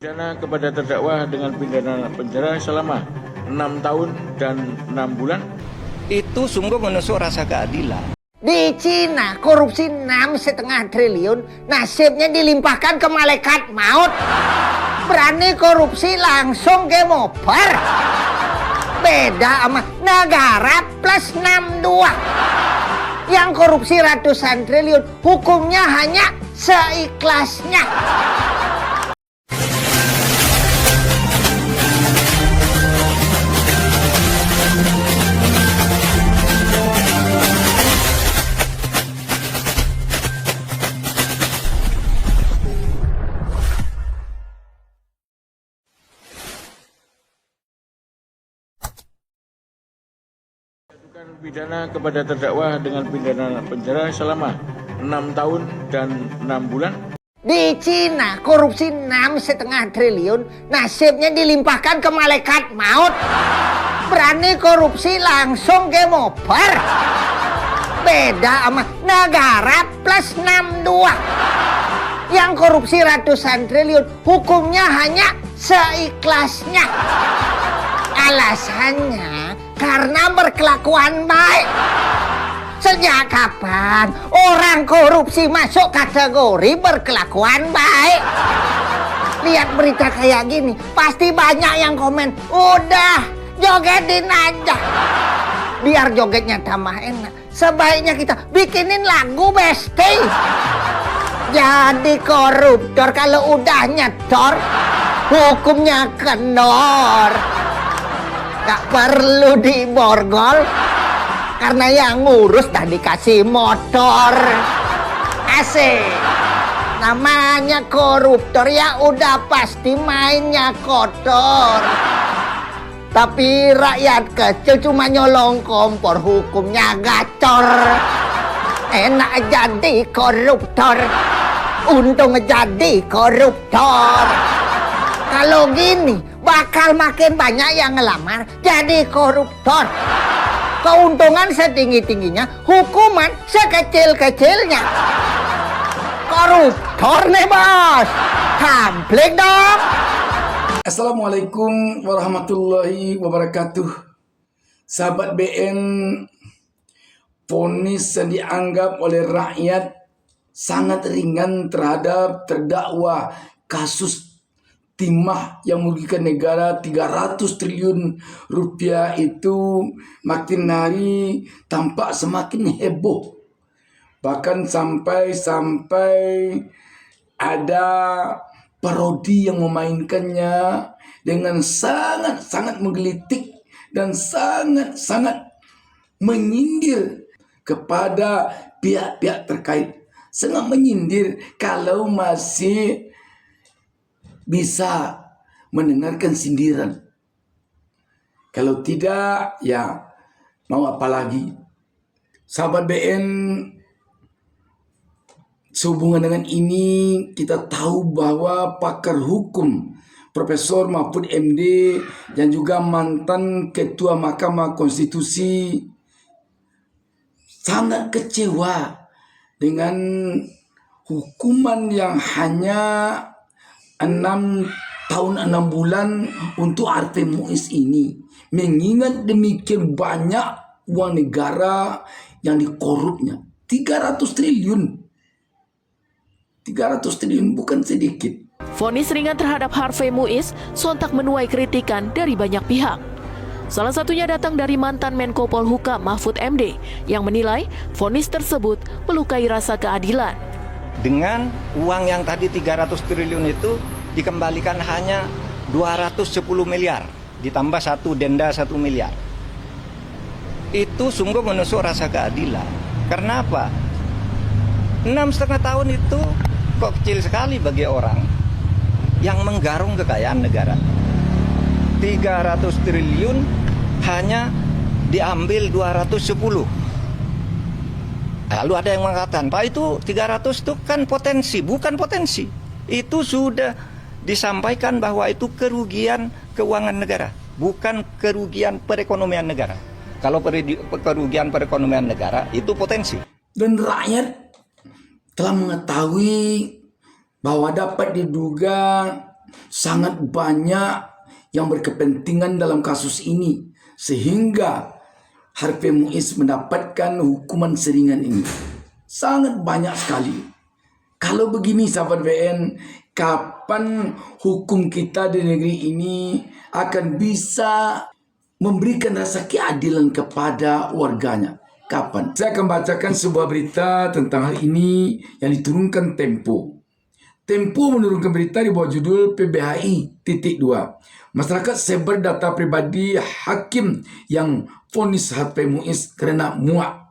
Pidana kepada terdakwa dengan pidana penjara selama 6 tahun dan 6 bulan. Itu sungguh menusuk rasa keadilan. Di Cina, korupsi 6,5 triliun, nasibnya dilimpahkan ke malaikat maut. Berani korupsi langsung game over. Beda sama negara plus 62. Yang korupsi ratusan triliun, hukumnya hanya seikhlasnya. Pidana kepada terdakwa dengan pidana penjara selama 6 tahun dan 6 bulan. Di Cina, korupsi 6,5 triliun, nasibnya dilimpahkan ke malaikat maut. Berani korupsi langsung game over. Beda sama negara plus 62. Yang korupsi ratusan triliun, hukumnya hanya seikhlasnya. Alasannya karena berkelakuan baik. Sejak kapan orang korupsi masuk kategori berkelakuan baik? Lihat berita kayak gini, pasti banyak yang komen, udah jogetin aja. Biar jogetnya tambah enak, sebaiknya kita bikinin lagu besti. Jadi koruptor kalau udah nyetor, hukumnya kendor. Gak perlu diborgol, karena yang ngurus tadi kasih motor. Asik. Namanya koruptor ya udah pasti mainnya kotor. Tapi rakyat kecil cuma nyolong kompor, hukumnya gacor. Enak jadi koruptor, untung jadi koruptor. Kalau gini bakal makin banyak yang ngelamar jadi koruptor. Keuntungan setinggi-tingginya, hukuman sekecil-kecilnya. Koruptor nih bos, tamplik dong. Assalamualaikum warahmatullahi wabarakatuh. Sahabat BN, vonis yang dianggap oleh rakyat sangat ringan terhadap terdakwa kasus timah yang merugikan negara 300 triliun rupiah itu makin hari tampak semakin heboh. Bahkan sampai ada parodi yang memainkannya dengan sangat menggelitik dan sangat menyindir kepada pihak-pihak terkait. Sangat menyindir kalau masih bisa mendengarkan sindiran. Kalau tidak, ya mau apa lagi. Sahabat BN, sehubungan dengan ini kita tahu bahwa pakar hukum Profesor Mahfud MD dan juga mantan Ketua Mahkamah Konstitusi sangat kecewa dengan hukuman yang hanya 6 tahun 6 bulan untuk Harvey Muiz ini. Mengingat demikian banyak uang negara yang dikorupnya. 300 triliun. 300 triliun bukan sedikit. Vonis ringan terhadap Harvey Muiz sontak menuai kritikan dari banyak pihak. Salah satunya datang dari mantan Menko Polhukam Mahfud MD yang menilai vonis tersebut melukai rasa keadilan. Dengan uang yang tadi 300 triliun itu dikembalikan hanya 210 miliar, ditambah satu denda 1 miliar. Itu sungguh menusuk rasa keadilan. Karena apa? 6,5 tahun itu kok kecil sekali bagi orang yang menggarung kekayaan negara. 300 triliun hanya diambil 210. Lalu ada yang mengatakan, Pak, itu 300 itu kan potensi, bukan potensi. Itu sudah disampaikan bahwa itu kerugian keuangan negara, bukan kerugian perekonomian negara. Kalau kerugian perekonomian negara itu potensi. Dan rakyat telah mengetahui bahwa dapat diduga sangat banyak yang berkepentingan dalam kasus ini sehingga Harvey Muiz mendapatkan hukuman seringan ini. Sangat banyak sekali. Kalau begini sahabat BN, kapan hukum kita di negeri ini akan bisa memberikan rasa keadilan kepada warganya? Kapan? Saya akan bacakan sebuah berita tentang hal ini yang diturunkan Tempo. Tempo menurunkan berita di bawah judul PBHI .2. Masyarakat sebar data pribadi hakim yang vonis Harvey Muiz kerana muak.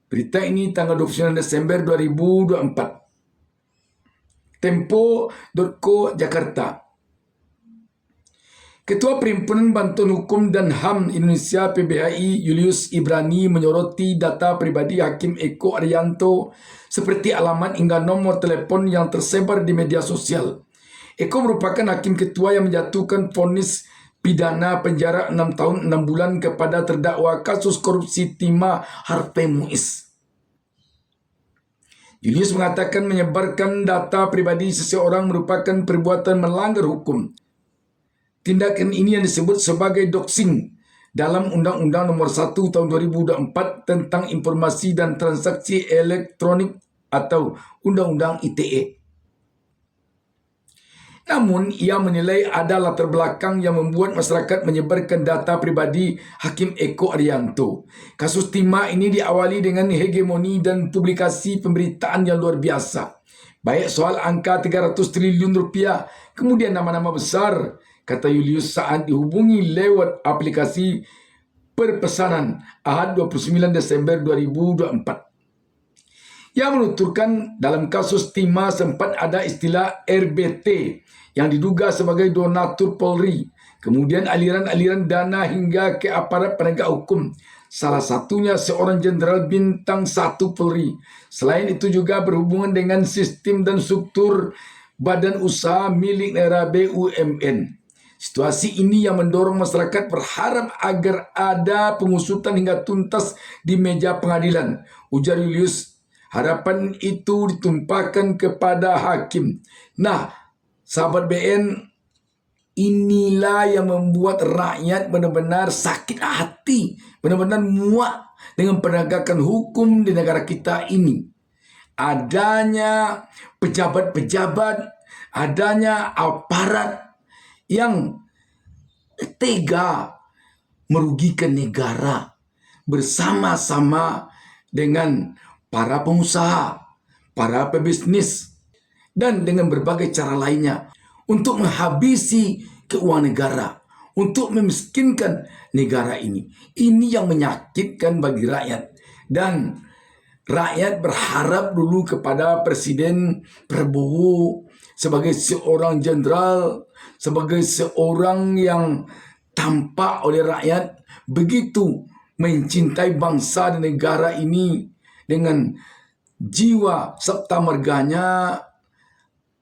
Berita ini tanggal 29 Desember 2024. Tempo.co Jakarta. Ketua Perhimpunan Bantuan Hukum dan HAM Indonesia PBHI Julius Ibrani menyoroti data pribadi Hakim Eko Arianto seperti alamat hingga nomor telepon yang tersebar di media sosial. Eko merupakan hakim ketua yang menjatuhkan vonis pidana penjara 6 tahun 6 bulan kepada terdakwa kasus korupsi timah Harvey Muiz. Julius mengatakan menyebarkan data pribadi seseorang merupakan perbuatan melanggar hukum. Tindakan ini yang disebut sebagai doxing dalam Undang-Undang Nomor 1 Tahun 2004 tentang Informasi dan Transaksi Elektronik atau Undang-Undang ITE. Namun, ia menilai ada latar belakang yang membuat masyarakat menyebarkan data pribadi Hakim Eko Arianto. Kasus timah ini diawali dengan hegemoni dan publikasi pemberitaan yang luar biasa. Baik soal angka 300 triliun rupiah, kemudian nama-nama besar, kata Julius saat dihubungi lewat aplikasi perpesanan Ahad 29 Desember 2024. Ia menuturkan dalam kasus timah sempat ada istilah RBT yang diduga sebagai donatur Polri, kemudian aliran-aliran dana hingga ke aparat penegak hukum, salah satunya seorang jenderal bintang 1 Polri. Selain itu juga berhubungan dengan sistem dan struktur badan usaha milik negara BUMN. Situasi ini yang mendorong masyarakat berharap agar ada pengusutan hingga tuntas di meja pengadilan. Ujar Julius, harapan itu ditumpahkan kepada hakim. Nah, sahabat BN, inilah yang membuat rakyat benar-benar sakit hati, benar-benar muak dengan penegakan hukum di negara kita ini. Adanya pejabat-pejabat, adanya aparat yang tega merugikan negara bersama-sama dengan para pengusaha, para pebisnis, dan dengan berbagai cara lainnya untuk menghabisi keuangan negara, untuk memiskinkan negara ini. Ini yang menyakitkan bagi rakyat. Dan rakyat berharap dulu kepada Presiden Prabowo sebagai seorang jenderal, sebagai seorang yang tampak oleh rakyat begitu mencintai bangsa dan negara ini dengan jiwa sabta marganya.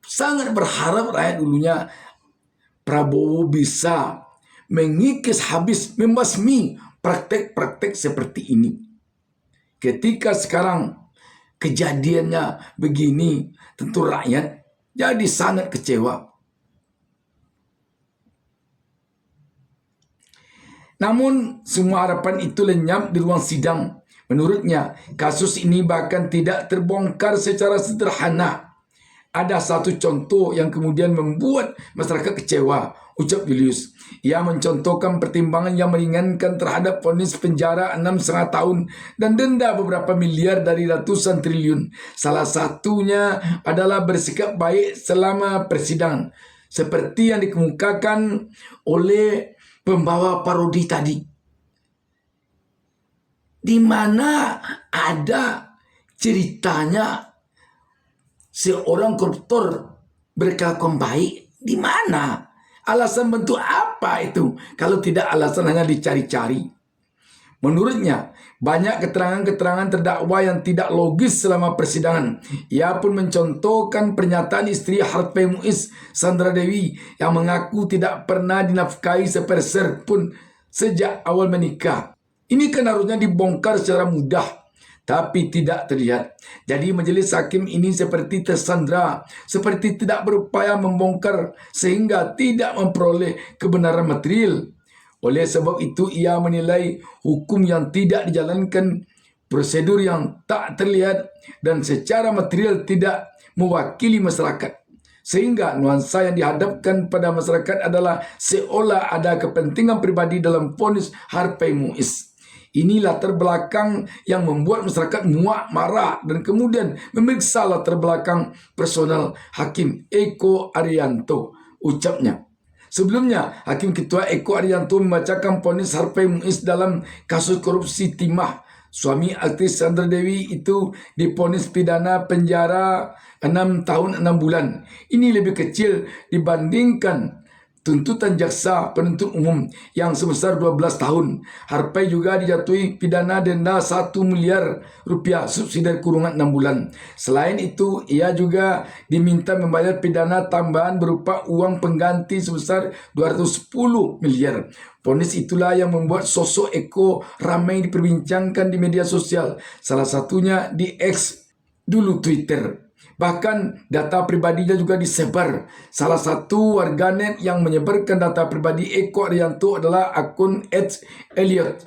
Sangat berharap rakyat dulunya Prabowo bisa mengikis habis, membasmi praktek-praktek seperti ini. Ketika sekarang kejadiannya begini, tentu rakyat jadi sangat kecewa. Namun semua harapan itu lenyap di ruang sidang. Menurutnya, kasus ini bahkan tidak terbongkar secara sederhana. Ada satu contoh yang kemudian membuat masyarakat kecewa, ucap Julius. Ia mencontohkan pertimbangan yang meringankan terhadap vonis penjara 6,5 tahun dan denda beberapa miliar dari ratusan triliun. Salah satunya adalah bersikap baik selama persidangan, seperti yang dikemukakan oleh pembawa parodi tadi, di mana ada ceritanya seorang koruptor berkelakuan baik. Di mana? Alasan bentuk apa itu? Kalau tidak alasan hanya dicari-cari. Menurutnya, banyak keterangan-keterangan terdakwa yang tidak logis selama persidangan. Ia pun mencontohkan pernyataan istri Harvey Muiz, Sandra Dewi, yang mengaku tidak pernah dinafkahi sepeser pun sejak awal menikah. Ini kan harusnya dibongkar secara mudah. tapi tidak terlihat. Jadi majelis hakim ini seperti tersandra, seperti tidak berupaya membongkar sehingga tidak memperoleh kebenaran material. Oleh sebab itu ia menilai hukum yang tidak dijalankan, prosedur yang tak terlihat dan secara material tidak mewakili masyarakat. Sehingga nuansa yang dihadapkan pada masyarakat adalah seolah ada kepentingan pribadi dalam vonis Harvey Muiz. Ini latar belakang yang membuat masyarakat muak, marah dan kemudian memeriksa latar belakang personal Hakim Eko Arianto, ucapnya. Sebelumnya, Hakim Ketua Eko Arianto membacakan vonis Harvey Muiz dalam kasus korupsi timah. Suami aktris Sandra Dewi itu divonis pidana penjara 6 tahun 6 bulan. Ini lebih kecil dibandingkan tuntutan jaksa penuntut umum yang sebesar 12 tahun. Harvey juga dijatuhi pidana denda 1 miliar rupiah subsidi kurungan 6 bulan. Selain itu, ia juga diminta membayar pidana tambahan berupa uang pengganti sebesar 210 miliar. Vonis itulah yang membuat sosok Eko ramai diperbincangkan di media sosial, salah satunya di X, dulu Twitter. Bahkan data pribadinya juga disebar. Salah satu warganet yang menyebarkan data pribadi Eko Arianto adalah akun @Elliot.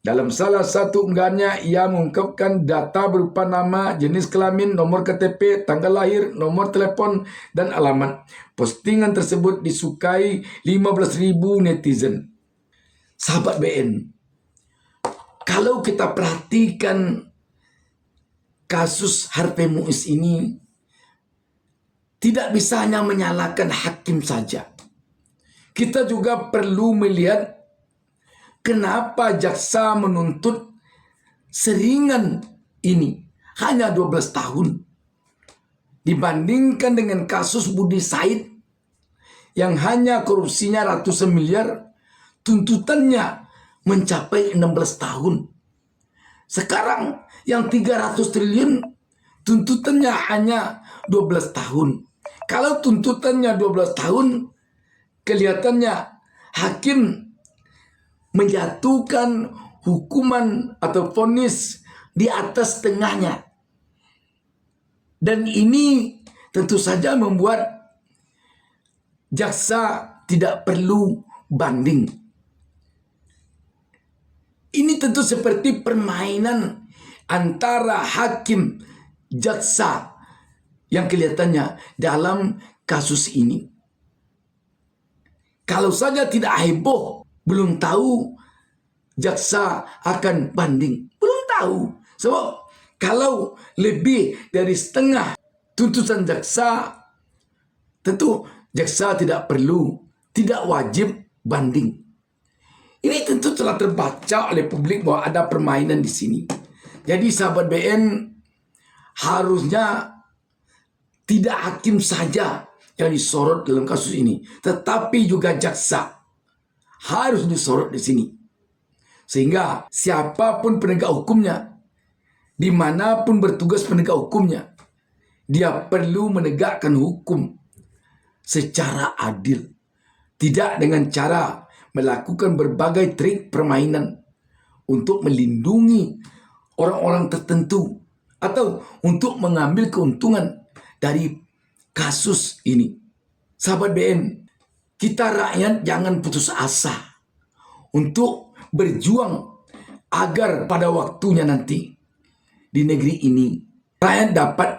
Dalam salah satu unggahannya, ia mengungkapkan data berupa nama, jenis kelamin, nomor KTP, tanggal lahir, nomor telepon, dan alamat. Postingan tersebut disukai 15.000 netizen. Sahabat BN, kalau kita perhatikan kasus Harvey Muiz ini, tidak bisa hanya menyalahkan hakim saja. Kita juga perlu melihat kenapa jaksa menuntut seringan ini hanya 12 tahun dibandingkan dengan kasus Budi Said yang hanya korupsinya ratusan miliar, tuntutannya mencapai 16 tahun. Sekarang yang 300 triliun tuntutannya hanya 12 tahun. Kalau tuntutannya 12 tahun, kelihatannya hakim menjatuhkan hukuman atau vonis di atas tengahnya. Dan ini tentu saja membuat jaksa tidak perlu banding. Ini tentu seperti permainan antara hakim jaksa yang kelihatannya dalam kasus ini. Kalau saja tidak heboh, belum tahu jaksa akan banding. Belum tahu. Sebab kalau lebih dari setengah tuntutan jaksa, tentu jaksa tidak perlu, tidak wajib banding. Ini tentu telah terbaca oleh publik bahwa ada permainan di sini. Jadi sahabat BN, harusnya tidak hakim saja yang disorot dalam kasus ini, tetapi juga jaksa harus disorot di sini. Sehingga siapapun penegak hukumnya, dimanapun bertugas penegak hukumnya, dia perlu menegakkan hukum secara adil. Tidak dengan cara melakukan berbagai trik permainan untuk melindungi orang-orang tertentu atau untuk mengambil keuntungan dari kasus ini. Sahabat BN, kita rakyat jangan putus asa untuk berjuang agar pada waktunya nanti di negeri ini rakyat dapat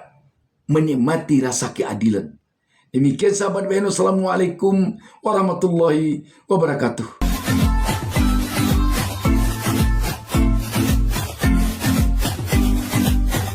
menikmati rasa keadilan. Demikian sahabat BN, wassalamualaikum warahmatullahi wabarakatuh.